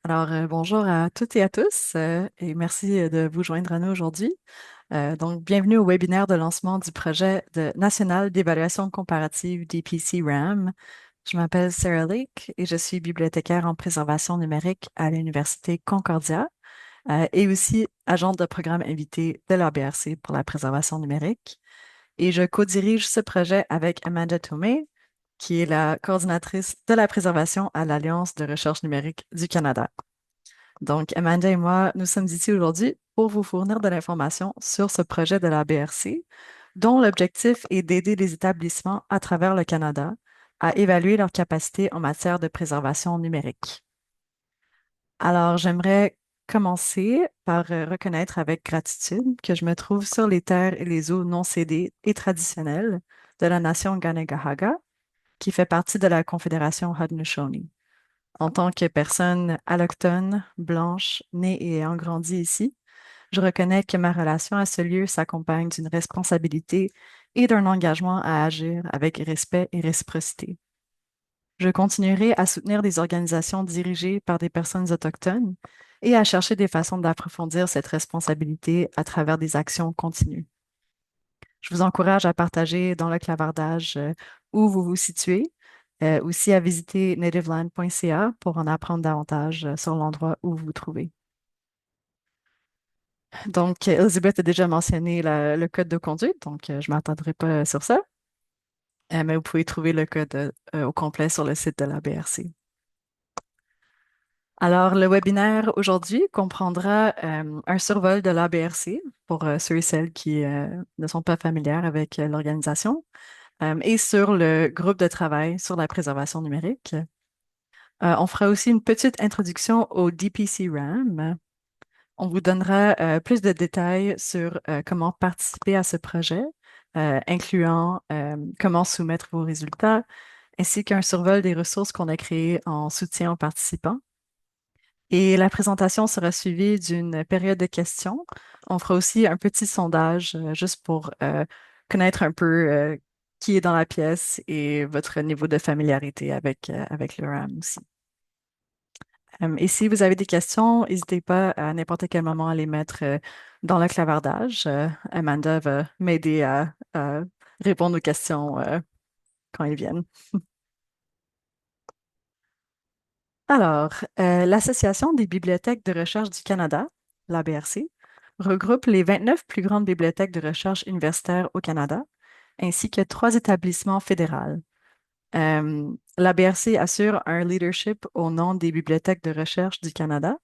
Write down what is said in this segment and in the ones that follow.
Bonjour à toutes et à tous et merci de vous joindre à nous aujourd'hui. Bienvenue au webinaire de lancement du projet national d'évaluation comparative DPC-RAM. Je m'appelle Sarah Lake et je suis bibliothécaire en préservation numérique à l'Université Concordia et aussi agente de programme invité de l'ABRC pour la préservation numérique. Et je co-dirige ce projet avec Amanda Tomei, qui est la coordinatrice de la préservation à l'Alliance de recherche numérique du Canada. Donc, Amanda et moi, nous sommes ici aujourd'hui pour vous fournir de l'information sur ce projet de la BRC, dont l'objectif est d'aider les établissements à travers le Canada à évaluer leur capacité en matière de préservation numérique. Alors, j'aimerais commencer par reconnaître avec gratitude que je me trouve sur les terres et les eaux non cédées et traditionnelles de la nation Ganegahaga, qui fait partie de la Confédération Haudenosaunee. En tant que personne allochtone, blanche, née et ayant grandi ici, je reconnais que ma relation à ce lieu s'accompagne d'une responsabilité et d'un engagement à agir avec respect et réciprocité. Je continuerai à soutenir des organisations dirigées par des personnes autochtones et à chercher des façons d'approfondir cette responsabilité à travers des actions continues. Je vous encourage à partager dans le clavardage où vous vous situez, aussi à visiter nativeland.ca pour en apprendre davantage sur l'endroit où vous vous trouvez. Donc, Elizabeth a déjà mentionné le code de conduite, donc je ne m'attendrai pas sur ça, mais vous pouvez trouver le code au complet sur le site de la BRC. Alors, le webinaire aujourd'hui comprendra un survol de l'ABRC pour ceux et celles qui ne sont pas familières avec l'organisation et sur le groupe de travail sur la préservation numérique. On fera aussi une petite introduction au DPC-RAM. On vous donnera plus de détails sur comment participer à ce projet, incluant comment soumettre vos résultats, ainsi qu'un survol des ressources qu'on a créées en soutien aux participants. Et la présentation sera suivie d'une période de questions. On fera aussi un petit sondage juste pour connaître un peu qui est dans la pièce et votre niveau de familiarité avec le RAM aussi. Et si vous avez des questions, n'hésitez pas à n'importe quel moment à les mettre dans le clavardage. Amanda va m'aider à répondre aux questions quand elles viennent. L'Association des bibliothèques de recherche du Canada, l'ABRC, regroupe les 29 plus grandes bibliothèques de recherche universitaires au Canada, ainsi que 3 établissements fédéraux. L'ABRC assure un leadership au nom des bibliothèques de recherche du Canada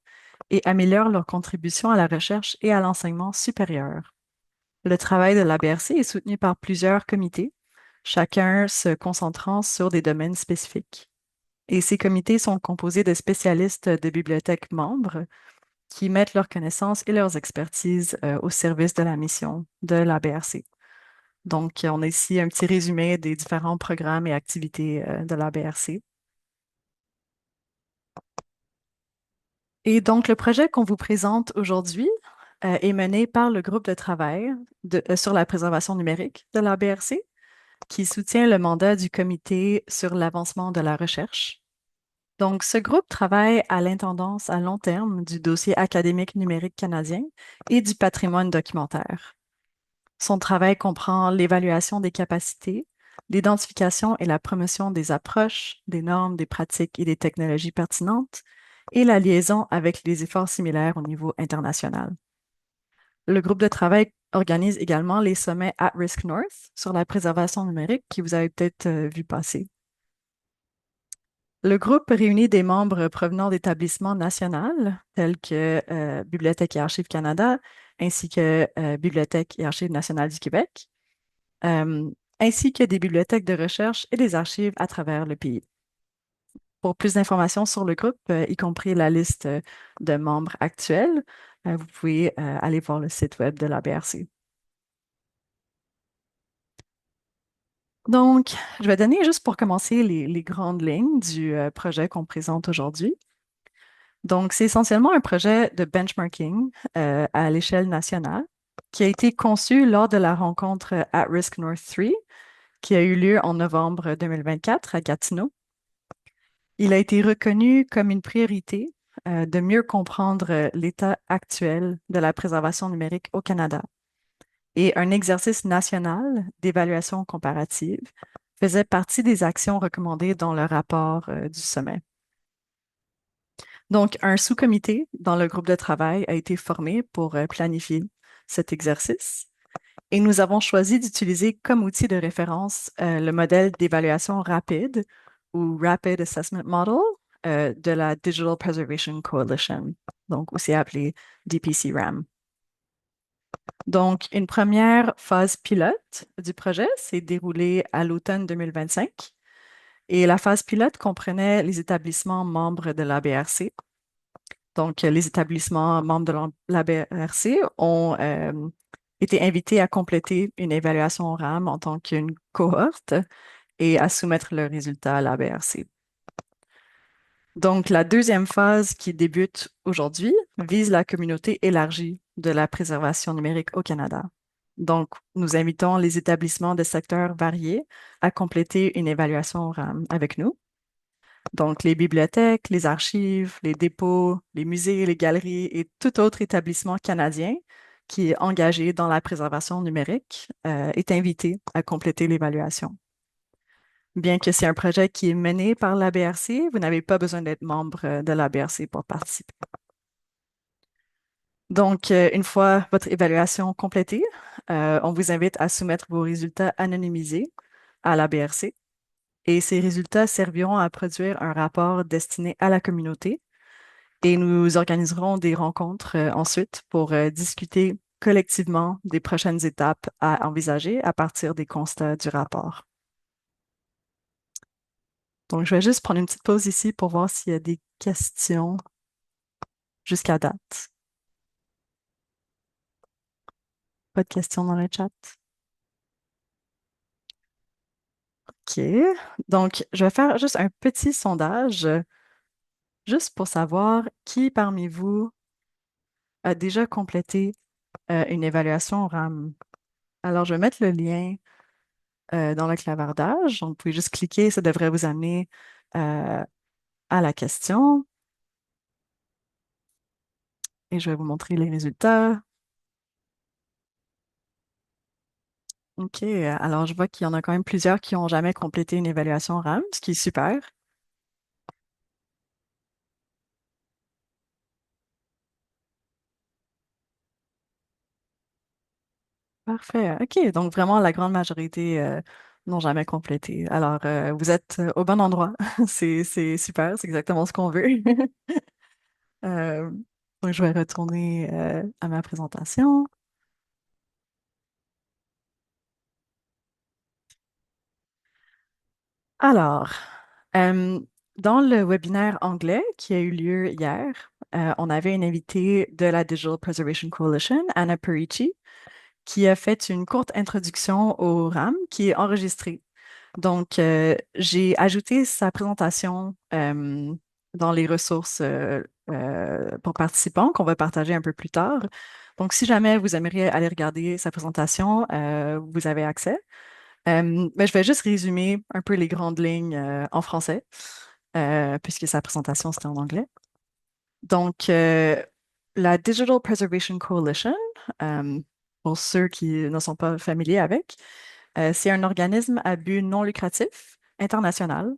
et améliore leur contribution à la recherche et à l'enseignement supérieur. Le travail de l'ABRC est soutenu par plusieurs comités, chacun se concentrant sur des domaines spécifiques. Et ces comités sont composés de spécialistes de bibliothèques membres qui mettent leurs connaissances et leurs expertises au service de la mission de l'ABRC. Donc, on a ici un petit résumé des différents programmes et activités de l'ABRC. Et donc, le projet qu'on vous présente aujourd'hui est mené par le groupe de travail sur la préservation numérique de l'ABRC, qui soutient le mandat du comité sur l'avancement de la recherche. Donc, ce groupe travaille à l'intendance à long terme du dossier académique numérique canadien et du patrimoine documentaire. Son travail comprend l'évaluation des capacités, l'identification et la promotion des approches, des normes, des pratiques et des technologies pertinentes, et la liaison avec les efforts similaires au niveau international. Le groupe de travail organise également les sommets At Risk North sur la préservation numérique qui vous avez peut-être vu passer. Le groupe réunit des membres provenant d'établissements nationaux tels que Bibliothèque et Archives Canada, ainsi que Bibliothèque et Archives nationales du Québec, euh, ainsi que des bibliothèques de recherche et des archives à travers le pays. Pour plus d'informations sur le groupe, y compris la liste de membres actuels, vous pouvez aller voir le site web de la BRC. Donc, je vais donner juste pour commencer les grandes lignes du projet qu'on présente aujourd'hui. Donc, c'est essentiellement un projet de benchmarking à l'échelle nationale qui a été conçu lors de la rencontre At Risk North 3 qui a eu lieu en novembre 2024 à Gatineau. Il a été reconnu comme une priorité de mieux comprendre l'état actuel de la préservation numérique au Canada. Et un exercice national d'évaluation comparative faisait partie des actions recommandées dans le rapport du sommet. Donc, un sous-comité dans le groupe de travail a été formé pour planifier cet exercice. Et nous avons choisi d'utiliser comme outil de référence le modèle d'évaluation rapide ou Rapid Assessment Model de la Digital Preservation Coalition, donc aussi appelé DPC-RAM. Donc, une première phase pilote du projet s'est déroulée à l'automne 2025 et la phase pilote comprenait les établissements membres de l'ABRC. Donc, les établissements membres de l'ABRC ont été invités à compléter une évaluation RAM en tant qu'une cohorte et à soumettre leurs résultats à l'ABRC. Donc, la deuxième phase qui débute aujourd'hui vise la communauté élargie de la préservation numérique au Canada. Donc, nous invitons les établissements de secteurs variés à compléter une évaluation RAM avec nous. Donc, les bibliothèques, les archives, les dépôts, les musées, les galeries et tout autre établissement canadien qui est engagé dans la préservation numérique est invité à compléter l'évaluation. Bien que c'est un projet qui est mené par la BRC, vous n'avez pas besoin d'être membre de la BRC pour participer. Donc, une fois votre évaluation complétée, on vous invite à soumettre vos résultats anonymisés à la BRC et ces résultats serviront à produire un rapport destiné à la communauté et nous organiserons des rencontres ensuite pour discuter collectivement des prochaines étapes à envisager à partir des constats du rapport. Donc, je vais juste prendre une petite pause ici pour voir s'il y a des questions jusqu'à date. Pas de questions dans le chat. OK. Donc, je vais faire juste un petit sondage, juste pour savoir qui parmi vous a déjà complété une évaluation RAM. Alors, je vais mettre le lien dans le clavardage. Donc, vous pouvez juste cliquer, ça devrait vous amener euh, à la question. Et je vais vous montrer les résultats. OK, alors je vois qu'il y en a quand même plusieurs qui n'ont jamais complété une évaluation RAM, ce qui est super. Parfait. OK, donc vraiment la grande majorité n'ont jamais complété. Alors, vous êtes au bon endroit. C'est super, c'est exactement ce qu'on veut. Euh, donc, je vais retourner à ma présentation. Alors, euh, dans le webinaire anglais qui a eu lieu hier, on avait une invitée de la Digital Preservation Coalition, Anna Perici, qui a fait une courte introduction au RAM qui est enregistrée. Donc, j'ai ajouté sa présentation dans les ressources pour participants qu'on va partager un peu plus tard. Donc, si jamais vous aimeriez aller regarder sa présentation, vous avez accès. Mais je vais juste résumer un peu les grandes lignes en français, puisque sa présentation, c'était en anglais. Donc, la Digital Preservation Coalition, euh, pour ceux qui ne sont pas familiers avec, c'est un organisme à but non lucratif international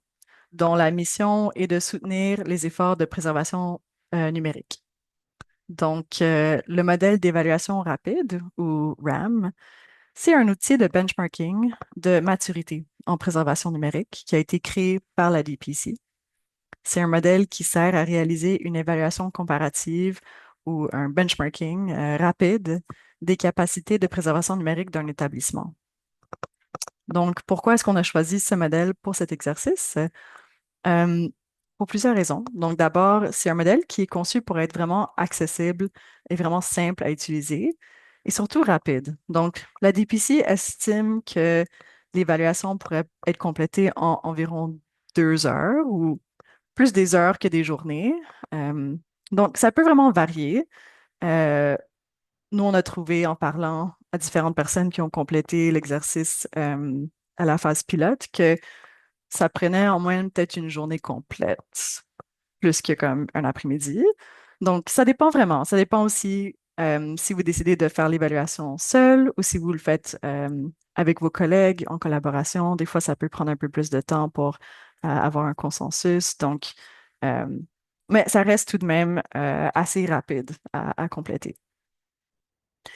dont la mission est de soutenir les efforts de préservation numérique. Donc, le modèle d'évaluation rapide, ou RAM, c'est un outil de benchmarking de maturité en préservation numérique qui a été créé par la DPC. C'est un modèle qui sert à réaliser une évaluation comparative ou un benchmarking rapide des capacités de préservation numérique d'un établissement. Donc, pourquoi est-ce qu'on a choisi ce modèle pour cet exercice? Euh, pour plusieurs raisons. Donc, d'abord, c'est un modèle qui est conçu pour être vraiment accessible et vraiment simple à utiliser et surtout rapide. Donc, la DPC estime que l'évaluation pourrait être complétée en environ 2 heures ou plus des heures que des journées. Euh, donc, ça peut vraiment varier. Euh, Nous, on a trouvé en parlant à différentes personnes qui ont complété l'exercice à la phase pilote que ça prenait en moyenne peut-être une journée complète, plus que comme un après-midi. Donc, ça dépend vraiment. Ça dépend aussi si vous décidez de faire l'évaluation seul ou si vous le faites avec vos collègues en collaboration. Des fois, ça peut prendre un peu plus de temps pour avoir un consensus. Donc, euh, mais ça reste tout de même assez rapide à compléter.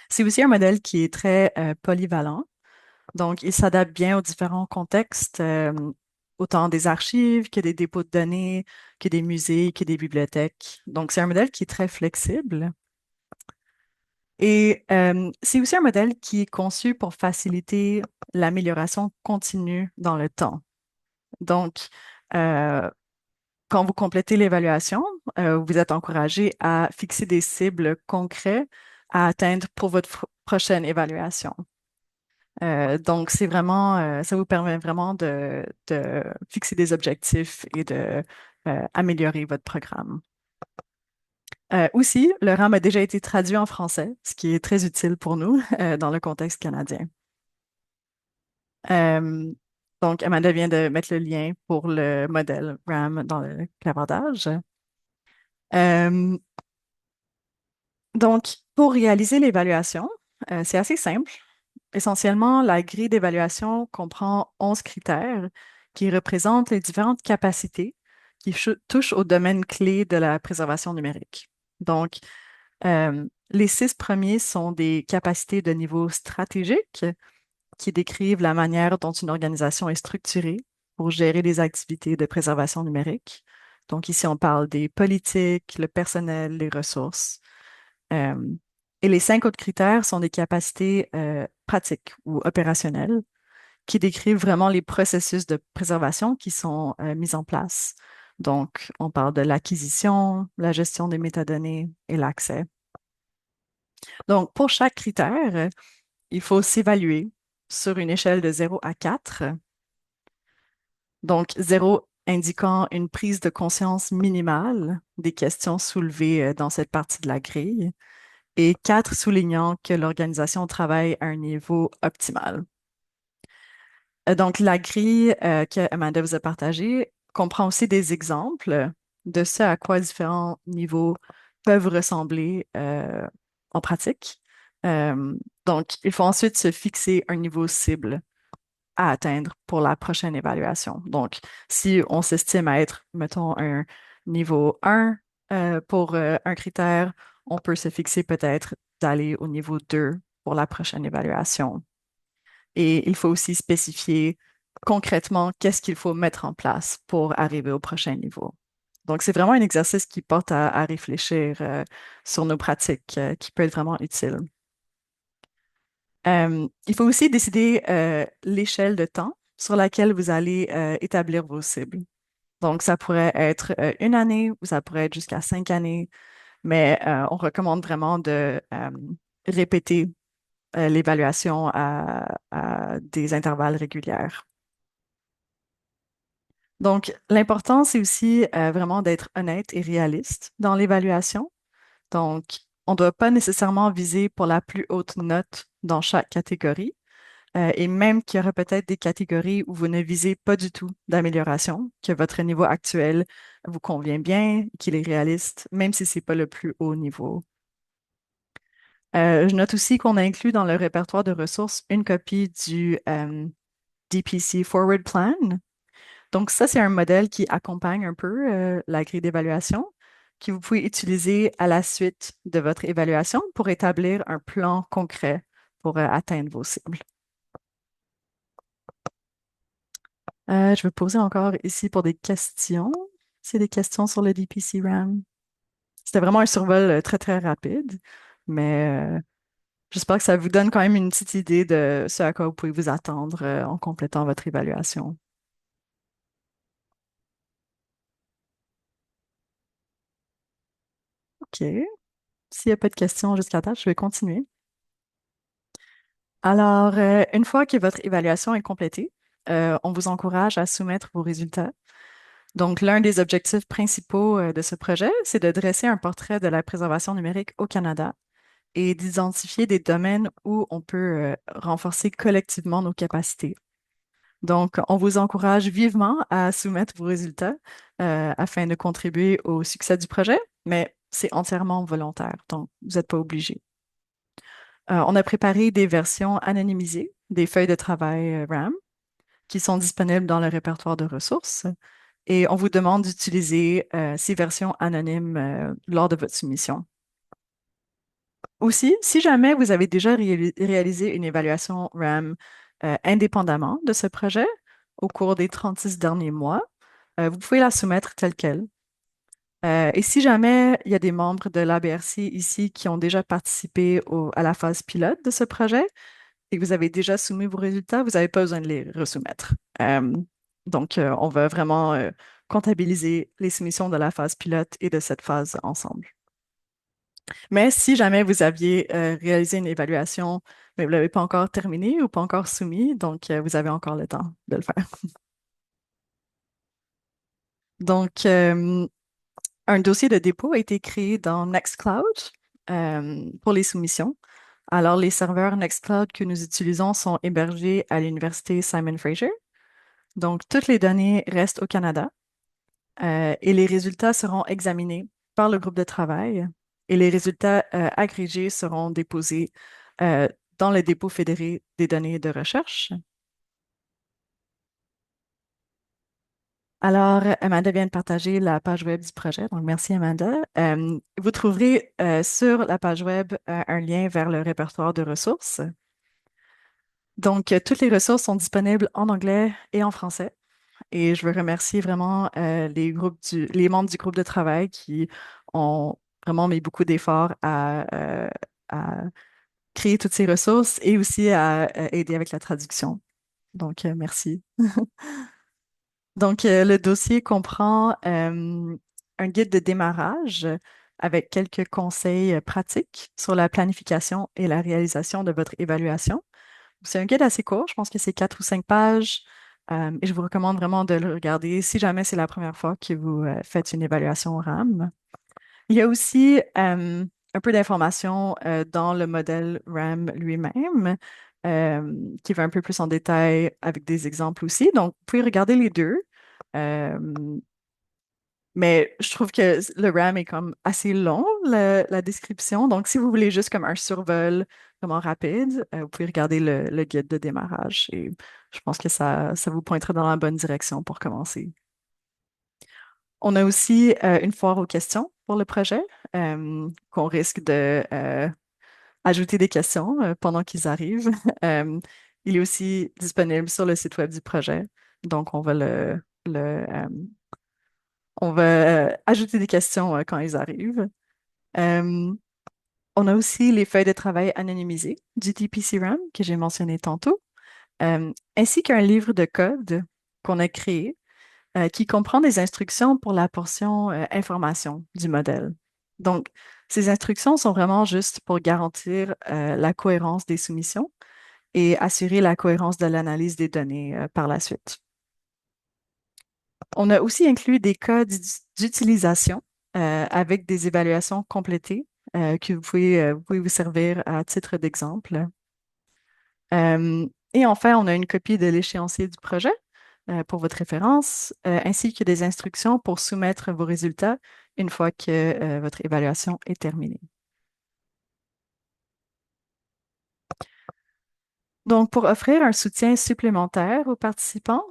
C'est aussi un modèle qui est très polyvalent. Donc, il s'adapte bien aux différents contextes, autant des archives que des dépôts de données, que des musées, que des bibliothèques. Donc, c'est un modèle qui est très flexible. Et c'est aussi un modèle qui est conçu pour faciliter l'amélioration continue dans le temps. Donc, euh, quand vous complétez l'évaluation, vous êtes encouragé à fixer des cibles concrètes à atteindre pour votre prochaine évaluation. Donc, c'est vraiment, ça vous permet vraiment de fixer des objectifs et de améliorer votre programme. Aussi, le RAM a déjà été traduit en français, ce qui est très utile pour nous dans le contexte canadien. Euh, donc, Amanda vient de mettre le lien pour le modèle RAM dans le clavardage. Euh, donc, pour réaliser l'évaluation, c'est assez simple. Essentiellement, la grille d'évaluation comprend 11 critères qui représentent les différentes capacités qui touchent au domaine clé de la préservation numérique. Donc, les 6 premiers sont des capacités de niveau stratégique qui décrivent la manière dont une organisation est structurée pour gérer les activités de préservation numérique. Donc, ici, on parle des politiques, le personnel, les ressources. Euh, et les 5 autres critères sont des capacités pratiques ou opérationnelles qui décrivent vraiment les processus de préservation qui sont mis en place. Donc, on parle de l'acquisition, la gestion des métadonnées et l'accès. Donc, pour chaque critère, il faut s'évaluer sur une échelle de 0 à 4. Donc, 0 indiquant une prise de conscience minimale des questions soulevées dans cette partie de la grille et 4 soulignant que l'organisation travaille à un niveau optimal. Donc, la grille que Amanda vous a partagée comprend aussi des exemples de ce à quoi différents niveaux peuvent ressembler en pratique. Euh, donc, il faut ensuite se fixer un niveau cible à atteindre pour la prochaine évaluation. Donc, si on s'estime à être, mettons, un niveau 1 pour un critère, on peut se fixer peut-être d'aller au niveau 2 pour la prochaine évaluation. Et il faut aussi spécifier concrètement qu'est-ce qu'il faut mettre en place pour arriver au prochain niveau. Donc, c'est vraiment un exercice qui porte à réfléchir sur nos pratiques, qui peut être vraiment utile. Il faut aussi décider l'échelle de temps sur laquelle vous allez établir vos cibles. Donc, ça pourrait être une année ou ça pourrait être jusqu'à 5 années, mais on recommande vraiment de répéter l'évaluation à des intervalles réguliers. Donc, l'important, c'est aussi vraiment d'être honnête et réaliste dans l'évaluation. Donc, on ne doit pas nécessairement viser pour la plus haute note dans chaque catégorie. Et même qu'il y aura peut-être des catégories où vous ne visez pas du tout d'amélioration, que votre niveau actuel vous convient bien, qu'il est réaliste, même si ce n'est pas le plus haut niveau. Je note aussi qu'on a inclus dans le répertoire de ressources une copie du DPC Forward Plan. Donc ça, c'est un modèle qui accompagne un peu la grille d'évaluation que vous pouvez utiliser à la suite de votre évaluation pour établir un plan concret pour atteindre vos cibles. Je vais poser encore ici pour des questions. C'est des questions sur le DPC RAM. C'était vraiment un survol très, très rapide, mais j'espère que ça vous donne quand même une petite idée de ce à quoi vous pouvez vous attendre en complétant votre évaluation. OK. S'il n'y a pas de questions jusqu'à date, je vais continuer. Alors, une fois que votre évaluation est complétée, on vous encourage à soumettre vos résultats. Donc, l'un des objectifs principaux de ce projet, c'est de dresser un portrait de la préservation numérique au Canada et d'identifier des domaines où on peut renforcer collectivement nos capacités. Donc, on vous encourage vivement à soumettre vos résultats afin de contribuer au succès du projet, mais c'est entièrement volontaire, donc vous n'êtes pas obligé. On a préparé des versions anonymisées des feuilles de travail RAM qui sont disponibles dans le répertoire de ressources et on vous demande d'utiliser ces versions anonymes lors de votre soumission. Aussi, si jamais vous avez déjà réalisé une évaluation RAM indépendamment de ce projet au cours des 36 derniers mois, vous pouvez la soumettre telle qu'elle. Et si jamais il y a des membres de l'ABRC ici qui ont déjà participé à la phase pilote de ce projet et que vous avez déjà soumis vos résultats, vous n'avez pas besoin de les resoumettre. On va vraiment comptabiliser les soumissions de la phase pilote et de cette phase ensemble. Mais si jamais vous aviez réalisé une évaluation, mais vous ne l'avez pas encore terminée ou pas encore soumis, donc vous avez encore le temps de le faire. Donc, un dossier de dépôt a été créé dans Nextcloud pour les soumissions. Alors, les serveurs Nextcloud que nous utilisons sont hébergés à l'Université Simon Fraser. Donc, toutes les données restent au Canada et les résultats seront examinés par le groupe de travail et les résultats agrégés seront déposés euh, dans le dépôt fédéré des données de recherche. Alors, Amanda vient de partager la page web du projet, donc merci Amanda. Vous trouverez sur la page web un lien vers le répertoire de ressources. Donc, toutes les ressources sont disponibles en anglais et en français. Et je veux remercier vraiment les membres du groupe de travail qui ont vraiment mis beaucoup d'efforts à créer toutes ces ressources et aussi à aider avec la traduction. Donc, merci. Donc, le dossier comprend un guide de démarrage avec quelques conseils pratiques sur la planification et la réalisation de votre évaluation. C'est un guide assez court, je pense que c'est 4 ou 5 pages. Et je vous recommande vraiment de le regarder si jamais c'est la première fois que vous faites une évaluation RAM. Il y a aussi un peu d'informations dans le modèle RAM lui-même, qui va un peu plus en détail avec des exemples aussi. Donc, vous pouvez regarder les deux. Euh, mais je trouve que le RAM est comme assez long, la description. Donc, si vous voulez juste comme un survol vraiment rapide, vous pouvez regarder le guide de démarrage. Et je pense que ça vous pointera dans la bonne direction pour commencer. On a aussi une foire aux questions pour le projet, qu'on risque de ajouter des questions pendant qu'ils arrivent. Il est aussi disponible sur le site web du projet. Donc, on va ajouter des questions quand ils arrivent. Euh, on a aussi les feuilles de travail anonymisées du DPCRAM que j'ai mentionné tantôt, ainsi qu'un livre de code qu'on a créé qui comprend des instructions pour la portion information du modèle. Donc, ces instructions sont vraiment juste pour garantir la cohérence des soumissions et assurer la cohérence de l'analyse des données par la suite. On a aussi inclus des cas d'utilisation avec des évaluations complétées que vous pouvez vous servir à titre d'exemple. Euh, et enfin, on a une copie de l'échéancier du projet pour votre référence, ainsi que des instructions pour soumettre vos résultats une fois que votre évaluation est terminée. Donc, pour offrir un soutien supplémentaire aux participants,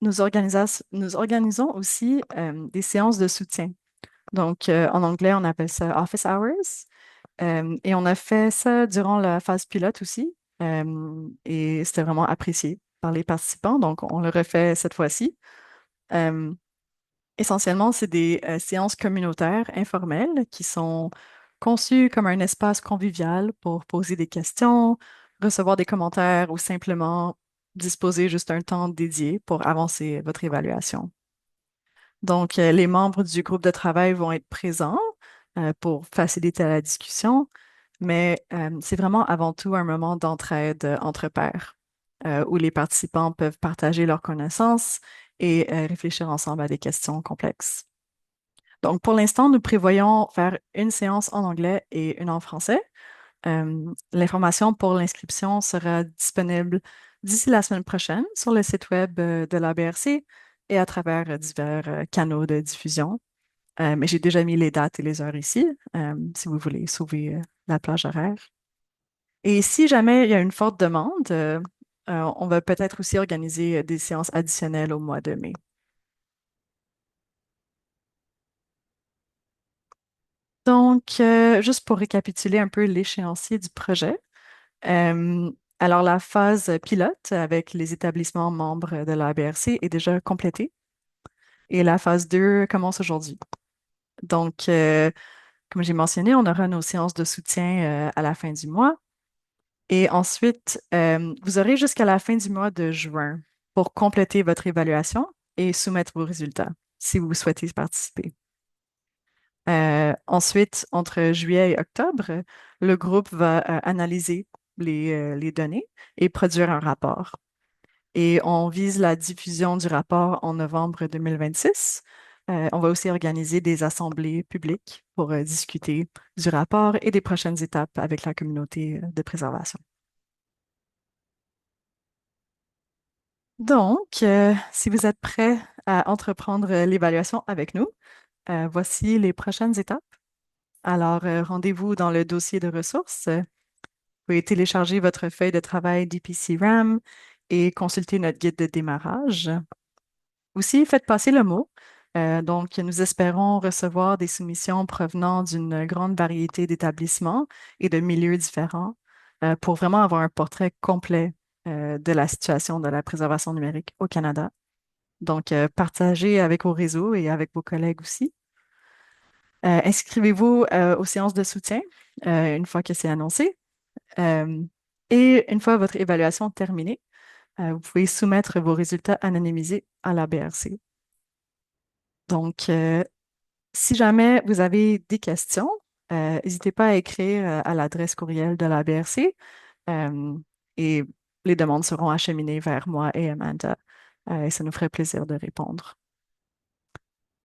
nous organisons aussi des séances de soutien. Donc, en anglais, on appelle ça Office Hours. Et on a fait ça durant la phase pilote aussi. Et c'était vraiment apprécié par les participants. Donc, on le refait cette fois-ci. Euh, Essentiellement, c'est des séances communautaires informelles qui sont conçues comme un espace convivial pour poser des questions, recevoir des commentaires ou simplement disposer juste un temps dédié pour avancer votre évaluation. Donc, les membres du groupe de travail vont être présents pour faciliter la discussion, mais c'est vraiment avant tout un moment d'entraide entre pairs où les participants peuvent partager leurs connaissances et réfléchir ensemble à des questions complexes. Donc, pour l'instant, nous prévoyons faire une séance en anglais et une en français. L'information pour l'inscription sera disponible d'ici la semaine prochaine sur le site web de la BRC et à travers divers canaux de diffusion. Mais j'ai déjà mis les dates et les heures ici, si vous voulez sauver la plage horaire. Et si jamais il y a une forte demande, on va peut-être aussi organiser des séances additionnelles au mois de mai. Donc, juste pour récapituler un peu l'échéancier du projet, euh, alors la phase pilote avec les établissements membres de la BRC est déjà complétée et la phase 2 commence aujourd'hui. Donc, comme j'ai mentionné, on aura nos séances de soutien à la fin du mois. Et ensuite, vous aurez jusqu'à la fin du mois de juin pour compléter votre évaluation et soumettre vos résultats si vous souhaitez participer. Ensuite, entre juillet et octobre, le groupe va analyser les données et produire un rapport. Et on vise la diffusion du rapport en novembre 2026. On va aussi organiser des assemblées publiques pour discuter du rapport et des prochaines étapes avec la communauté de préservation. Donc, si vous êtes prêt à entreprendre l'évaluation avec nous, voici les prochaines étapes. Alors, rendez-vous dans le dossier de ressources. Vous pouvez télécharger votre feuille de travail d'EPC RAM et consulter notre guide de démarrage. Aussi, faites passer le mot. Donc, nous espérons recevoir des soumissions provenant d'une grande variété d'établissements et de milieux différents pour vraiment avoir un portrait complet de la situation de la préservation numérique au Canada. Donc, partagez avec vos réseaux et avec vos collègues aussi. Inscrivez-vous aux séances de soutien une fois que c'est annoncé. Euh, et une fois votre évaluation terminée, vous pouvez soumettre vos résultats anonymisés à la BRC. Donc, si jamais vous avez des questions, n'hésitez pas à écrire à l'adresse courriel de la BRC et les demandes seront acheminées vers moi et Amanda et ça nous ferait plaisir de répondre.